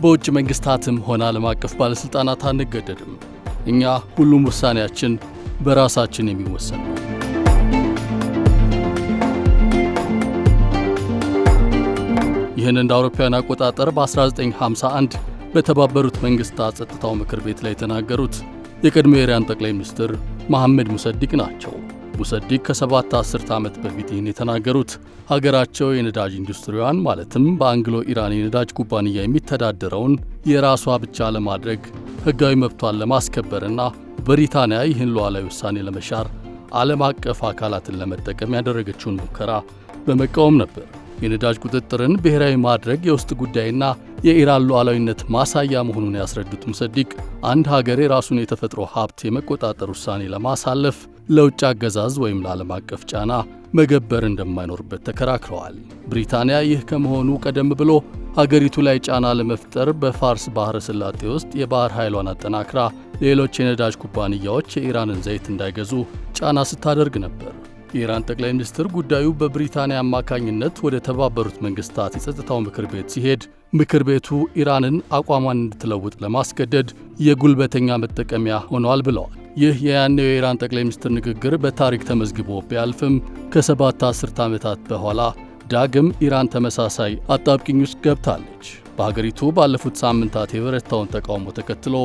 በውጭ መንግስታትም ሆነ ዓለም አቀፍ ባለስልጣናት አንገደድም። እኛ ሁሉም ውሳኔያችን በራሳችን የሚወሰን ነው። ይህን እንደ አውሮፓውያን አቆጣጠር በ1951 በተባበሩት መንግስታት ጸጥታው ምክር ቤት ላይ የተናገሩት የቀድሞ የኢራን ጠቅላይ ሚኒስትር መሐመድ ሙሰዲቅ ናቸው። ሙሰዲቅ ከ7 አስርተ ዓመት በፊት ይህን የተናገሩት ሀገራቸው የነዳጅ ኢንዱስትሪዋን ማለትም በአንግሎ ኢራን የነዳጅ ኩባንያ የሚተዳደረውን የራሷ ብቻ ለማድረግ ሕጋዊ መብቷን ለማስከበርና ብሪታንያ ይህን ሉዓላዊ ውሳኔ ለመሻር ዓለም አቀፍ አካላትን ለመጠቀም ያደረገችውን ሙከራ በመቃወም ነበር። የነዳጅ ቁጥጥርን ብሔራዊ ማድረግ የውስጥ ጉዳይና የኢራን ሉዓላዊነት ማሳያ መሆኑን ያስረዱት ሙሰዲቅ አንድ ሀገር የራሱን የተፈጥሮ ሀብት የመቆጣጠር ውሳኔ ለማሳለፍ ለውጭ አገዛዝ ወይም ለዓለም አቀፍ ጫና መገበር እንደማይኖርበት ተከራክረዋል። ብሪታንያ ይህ ከመሆኑ ቀደም ብሎ ሀገሪቱ ላይ ጫና ለመፍጠር በፋርስ ባህረ ሰላጤ ውስጥ የባህር ኃይሏን አጠናክራ ሌሎች የነዳጅ ኩባንያዎች የኢራንን ዘይት እንዳይገዙ ጫና ስታደርግ ነበር። የኢራን ጠቅላይ ሚኒስትር ጉዳዩ በብሪታንያ አማካኝነት ወደ ተባበሩት መንግስታት የጸጥታው ምክር ቤት ሲሄድ ምክር ቤቱ ኢራንን አቋሟን እንድትለውጥ ለማስገደድ የጉልበተኛ መጠቀሚያ ሆኗል ብለዋል። ይህ የያኔው የኢራን ጠቅላይ ሚኒስትር ንግግር በታሪክ ተመዝግቦ ቢያልፍም ከ7 አስርተ ዓመታት በኋላ ዳግም ኢራን ተመሳሳይ አጣብቂኝ ውስጥ ገብታለች። በሀገሪቱ ባለፉት ሳምንታት የበረታውን ተቃውሞ ተከትሎ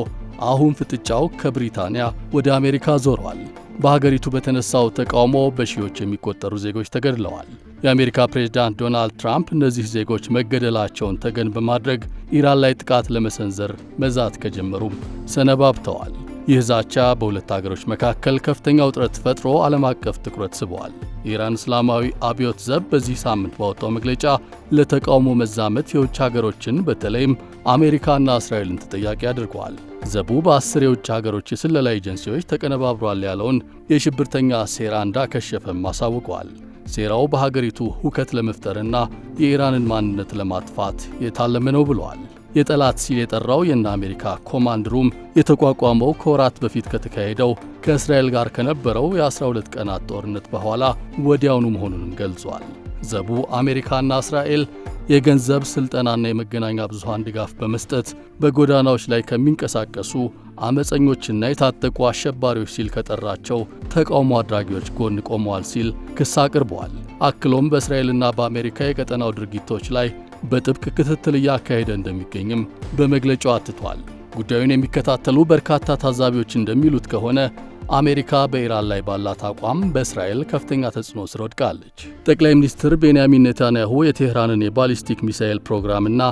አሁን ፍጥጫው ከብሪታንያ ወደ አሜሪካ ዞሯል። በሀገሪቱ በተነሳው ተቃውሞ በሺዎች የሚቆጠሩ ዜጎች ተገድለዋል። የአሜሪካ ፕሬዝዳንት ዶናልድ ትራምፕ እነዚህ ዜጎች መገደላቸውን ተገን በማድረግ ኢራን ላይ ጥቃት ለመሰንዘር መዛት ከጀመሩም ሰነባብተዋል። ይህ ዛቻ በሁለት ሀገሮች መካከል ከፍተኛ ውጥረት ፈጥሮ ዓለም አቀፍ ትኩረት ስቧል። የኢራን እስላማዊ አብዮት ዘብ በዚህ ሳምንት ባወጣው መግለጫ ለተቃውሞ መዛመት የውጭ ሀገሮችን በተለይም አሜሪካና እስራኤልን ተጠያቂ አድርገዋል። ዘቡ በ10 የውጭ ሀገሮች የስለላ ኤጀንሲዎች ተቀነባብሯል ያለውን የሽብርተኛ ሴራ እንዳከሸፈም አሳውቀዋል። ሴራው በሀገሪቱ ሁከት ለመፍጠርና የኢራንን ማንነት ለማጥፋት የታለመ ነው ብለዋል። የጠላት ሲል የጠራው የእነ አሜሪካ ኮማንድ ሩም የተቋቋመው ከወራት በፊት ከተካሄደው ከእስራኤል ጋር ከነበረው የ12 ቀናት ጦርነት በኋላ ወዲያውኑ መሆኑንም ገልጿል። ዘቡ አሜሪካና እስራኤል የገንዘብ ስልጠናና የመገናኛ ብዙሃን ድጋፍ በመስጠት በጎዳናዎች ላይ ከሚንቀሳቀሱ አመፀኞችና የታጠቁ አሸባሪዎች ሲል ከጠራቸው ተቃውሞ አድራጊዎች ጎን ቆመዋል ሲል ክስ አቅርበዋል። አክሎም በእስራኤልና በአሜሪካ የቀጠናው ድርጊቶች ላይ በጥብቅ ክትትል እያካሄደ እንደሚገኝም በመግለጫው አትቷል። ጉዳዩን የሚከታተሉ በርካታ ታዛቢዎች እንደሚሉት ከሆነ አሜሪካ በኢራን ላይ ባላት አቋም በእስራኤል ከፍተኛ ተጽዕኖ ስር ወድቃለች። ጠቅላይ ሚኒስትር ቤንያሚን ኔታንያሁ የቴህራንን የባሊስቲክ ሚሳኤል ፕሮግራምና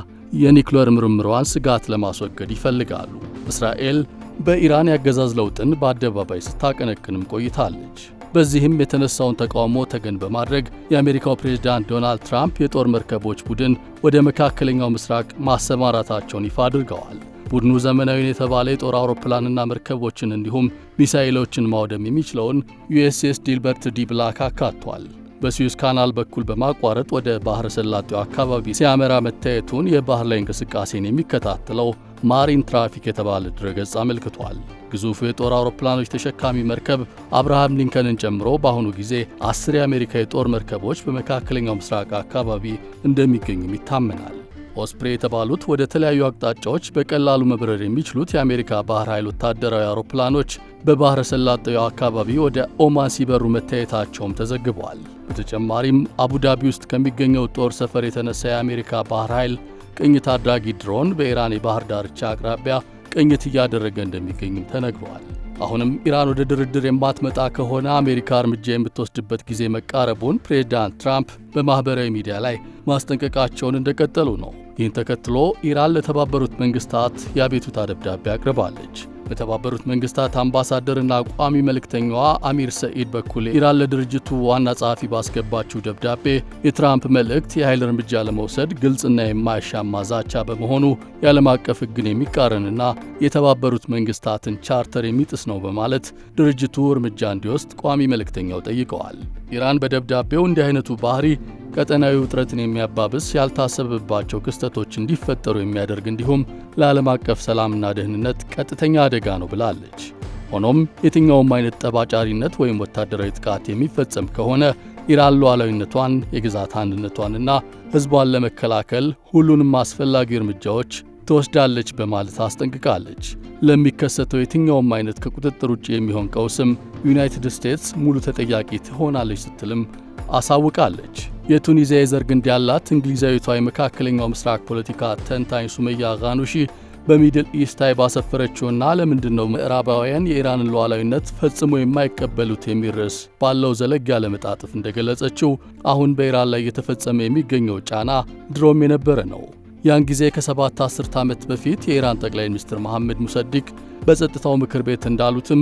የኒውክሌር ምርምሯን ስጋት ለማስወገድ ይፈልጋሉ። እስራኤል በኢራን ያገዛዝ ለውጥን በአደባባይ ስታቀነቅንም ቆይታለች። በዚህም የተነሳውን ተቃውሞ ተገን በማድረግ የአሜሪካው ፕሬዝዳንት ዶናልድ ትራምፕ የጦር መርከቦች ቡድን ወደ መካከለኛው ምስራቅ ማሰማራታቸውን ይፋ አድርገዋል። ቡድኑ ዘመናዊን የተባለ የጦር አውሮፕላንና መርከቦችን እንዲሁም ሚሳኤሎችን ማውደም የሚችለውን ዩኤስኤስ ዲልበርት ዲ ብላክ አካቷል። በሱዌዝ ካናል በኩል በማቋረጥ ወደ ባህረ ሰላጤው አካባቢ ሲያመራ መታየቱን የባህር ላይ እንቅስቃሴን የሚከታተለው ማሪን ትራፊክ የተባለ ድረገጽ አመልክቷል። ግዙፉ የጦር አውሮፕላኖች ተሸካሚ መርከብ አብርሃም ሊንከንን ጨምሮ በአሁኑ ጊዜ 10 የአሜሪካ የጦር መርከቦች በመካከለኛው ምስራቅ አካባቢ እንደሚገኙም ይታመናል። ኦስፕሬ የተባሉት ወደ ተለያዩ አቅጣጫዎች በቀላሉ መብረር የሚችሉት የአሜሪካ ባህር ኃይል ወታደራዊ አውሮፕላኖች በባህረ ሰላጤው አካባቢ ወደ ኦማን ሲበሩ መታየታቸውም ተዘግቧል። በተጨማሪም አቡዳቢ ውስጥ ከሚገኘው ጦር ሰፈር የተነሳ የአሜሪካ ባህር ኃይል ቅኝት አድራጊ ድሮን በኢራን የባህር ዳርቻ አቅራቢያ ቅኝት እያደረገ እንደሚገኝም ተነግሯል። አሁንም ኢራን ወደ ድርድር የማትመጣ ከሆነ አሜሪካ እርምጃ የምትወስድበት ጊዜ መቃረቡን ፕሬዝዳንት ትራምፕ በማኅበራዊ ሚዲያ ላይ ማስጠንቀቃቸውን እንደቀጠሉ ነው። ይህን ተከትሎ ኢራን ለተባበሩት መንግስታት የአቤቱታ ደብዳቤ አቅርባለች። በተባበሩት መንግስታት አምባሳደርና ቋሚ መልእክተኛዋ አሚር ሰኢድ በኩል ኢራን ለድርጅቱ ዋና ጸሐፊ ባስገባችው ደብዳቤ የትራምፕ መልእክት የኃይል እርምጃ ለመውሰድ ግልጽና የማያሻማ ዛቻ በመሆኑ የዓለም አቀፍ ሕግን የሚቃረንና የተባበሩት መንግስታትን ቻርተር የሚጥስ ነው በማለት ድርጅቱ እርምጃ እንዲወስድ ቋሚ መልእክተኛው ጠይቀዋል። ኢራን በደብዳቤው እንዲህ አይነቱ ባህሪ ቀጠናዊ ውጥረትን የሚያባብስ ያልታሰበባቸው ክስተቶች እንዲፈጠሩ የሚያደርግ እንዲሁም ለዓለም አቀፍ ሰላምና ደህንነት ቀጥተኛ አደጋ ነው ብላለች። ሆኖም የትኛውም አይነት ጠባጫሪነት ወይም ወታደራዊ ጥቃት የሚፈጸም ከሆነ ኢራን ሉዓላዊነቷን፣ የግዛት አንድነቷንና ሕዝቧን ለመከላከል ሁሉንም አስፈላጊ እርምጃዎች ትወስዳለች በማለት አስጠንቅቃለች። ለሚከሰተው የትኛውም አይነት ከቁጥጥር ውጭ የሚሆን ቀውስም ዩናይትድ ስቴትስ ሙሉ ተጠያቂ ትሆናለች ስትልም አሳውቃለች። የቱኒዚያ የዘር ግንድ ያላት እንግሊዛዊቷ የመካከለኛው ምስራቅ ፖለቲካ ተንታኝ ሱመያ ጋኑሺ በሚድል ኢስት ላይ ባሰፈረችውና ለምንድነው ምዕራባውያን የኢራንን ሉዓላዊነት ፈጽሞ የማይቀበሉት የሚል ርዕስ ባለው ዘለግ ያለ መጣጥፍ እንደገለጸችው አሁን በኢራን ላይ እየተፈጸመ የሚገኘው ጫና ድሮም የነበረ ነው። ያን ጊዜ ከ7 አስርት ዓመት በፊት የኢራን ጠቅላይ ሚኒስትር መሐመድ ሙሰዲቅ በጸጥታው ምክር ቤት እንዳሉትም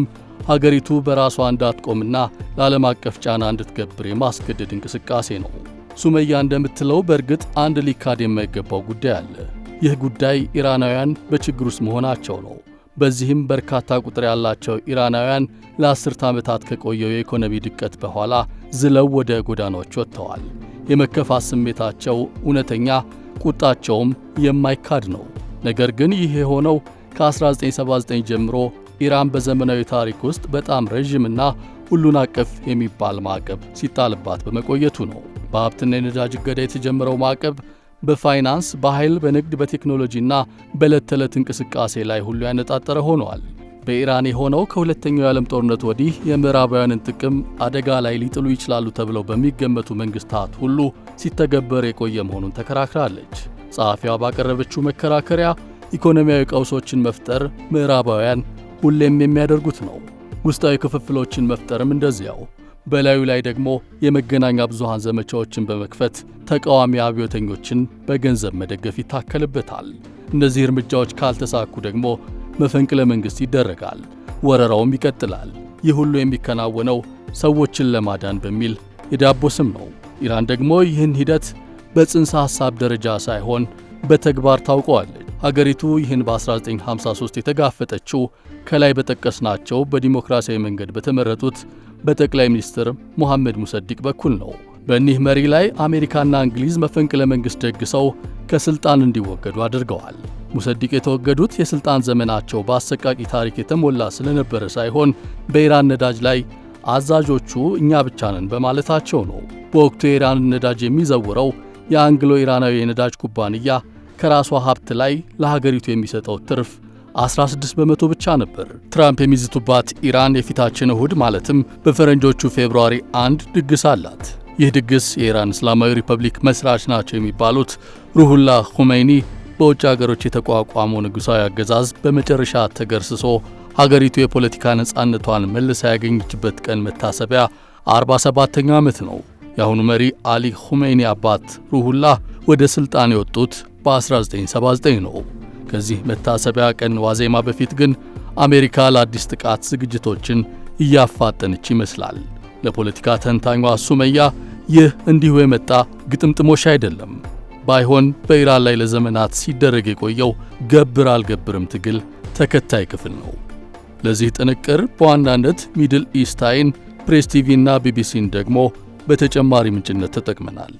ሀገሪቱ በራሷ እንዳትቆምና ለዓለም አቀፍ ጫና እንድትገብር የማስገደድ እንቅስቃሴ ነው። ሱመያ እንደምትለው በእርግጥ አንድ ሊካድ የማይገባው ጉዳይ አለ። ይህ ጉዳይ ኢራናውያን በችግር ውስጥ መሆናቸው ነው። በዚህም በርካታ ቁጥር ያላቸው ኢራናውያን ለ10 ዓመታት ከቆየው የኢኮኖሚ ድቀት በኋላ ዝለው ወደ ጎዳናዎች ወጥተዋል። የመከፋት ስሜታቸው እውነተኛ፣ ቁጣቸውም የማይካድ ነው። ነገር ግን ይህ የሆነው ከ1979 ጀምሮ ኢራን በዘመናዊ ታሪክ ውስጥ በጣም ረዥምና ሁሉን አቀፍ የሚባል ማዕቀብ ሲጣልባት በመቆየቱ ነው። በሀብትና የነዳጅ እገዳ የተጀመረው ማዕቀብ በፋይናንስ፣ በኃይል፣ በንግድ፣ በቴክኖሎጂና በዕለት ተዕለት እንቅስቃሴ ላይ ሁሉ ያነጣጠረ ሆኗል። በኢራን የሆነው ከሁለተኛው የዓለም ጦርነት ወዲህ የምዕራባውያንን ጥቅም አደጋ ላይ ሊጥሉ ይችላሉ ተብለው በሚገመቱ መንግስታት ሁሉ ሲተገበር የቆየ መሆኑን ተከራክራለች። ጸሐፊዋ ባቀረበችው መከራከሪያ ኢኮኖሚያዊ ቀውሶችን መፍጠር ምዕራባውያን ሁሌም የሚያደርጉት ነው። ውስጣዊ ክፍፍሎችን መፍጠርም እንደዚያው። በላዩ ላይ ደግሞ የመገናኛ ብዙሃን ዘመቻዎችን በመክፈት ተቃዋሚ አብዮተኞችን በገንዘብ መደገፍ ይታከልበታል። እነዚህ እርምጃዎች ካልተሳኩ ደግሞ መፈንቅለ መንግሥት ይደረጋል፣ ወረራውም ይቀጥላል። ይህ ሁሉ የሚከናወነው ሰዎችን ለማዳን በሚል የዳቦ ስም ነው። ኢራን ደግሞ ይህን ሂደት በጽንሰ ሐሳብ ደረጃ ሳይሆን በተግባር ታውቀዋለች። ሀገሪቱ ይህን በ1953 የተጋፈጠችው ከላይ በጠቀስናቸው በዲሞክራሲያዊ መንገድ በተመረጡት በጠቅላይ ሚኒስትር ሙሐመድ ሙሰዲቅ በኩል ነው። በእኒህ መሪ ላይ አሜሪካና እንግሊዝ መፈንቅለ መንግሥት ደግሰው ከስልጣን እንዲወገዱ አድርገዋል። ሙሰዲቅ የተወገዱት የስልጣን ዘመናቸው በአሰቃቂ ታሪክ የተሞላ ስለነበረ ሳይሆን በኢራን ነዳጅ ላይ አዛዦቹ እኛ ብቻ ነን በማለታቸው ነው። በወቅቱ የኢራንን ነዳጅ የሚዘውረው የአንግሎ ኢራናዊ የነዳጅ ኩባንያ ከራሷ ሀብት ላይ ለሀገሪቱ የሚሰጠው ትርፍ 16 በመቶ ብቻ ነበር። ትራምፕ የሚዝቱባት ኢራን የፊታችን እሁድ ማለትም በፈረንጆቹ ፌብሩዋሪ 1 ድግስ አላት። ይህ ድግስ የኢራን እስላማዊ ሪፐብሊክ መስራች ናቸው የሚባሉት ሩሁላህ ሁመይኒ በውጭ ሀገሮች የተቋቋመው ንጉሣዊ አገዛዝ በመጨረሻ ተገርስሶ ሀገሪቱ የፖለቲካ ነጻነቷን መልሳ ያገኘችበት ቀን መታሰቢያ 47ኛው ዓመት ነው። የአሁኑ መሪ አሊ ሁሜኒ አባት ሩሁላህ ወደ ሥልጣን የወጡት በ1979 ነው። ከዚህ መታሰቢያ ቀን ዋዜማ በፊት ግን አሜሪካ ለአዲስ ጥቃት ዝግጅቶችን እያፋጠነች ይመስላል። ለፖለቲካ ተንታኟ ሱመያ ይህ እንዲሁ የመጣ ግጥምጥሞሽ አይደለም። ባይሆን በኢራን ላይ ለዘመናት ሲደረግ የቆየው ገብር አልገብርም ትግል ተከታይ ክፍል ነው። ለዚህ ጥንቅር በዋናነት ሚድል ኢስት አይን፣ ፕሬስ ቲቪ እና ቢቢሲን ደግሞ በተጨማሪ ምንጭነት ተጠቅመናል።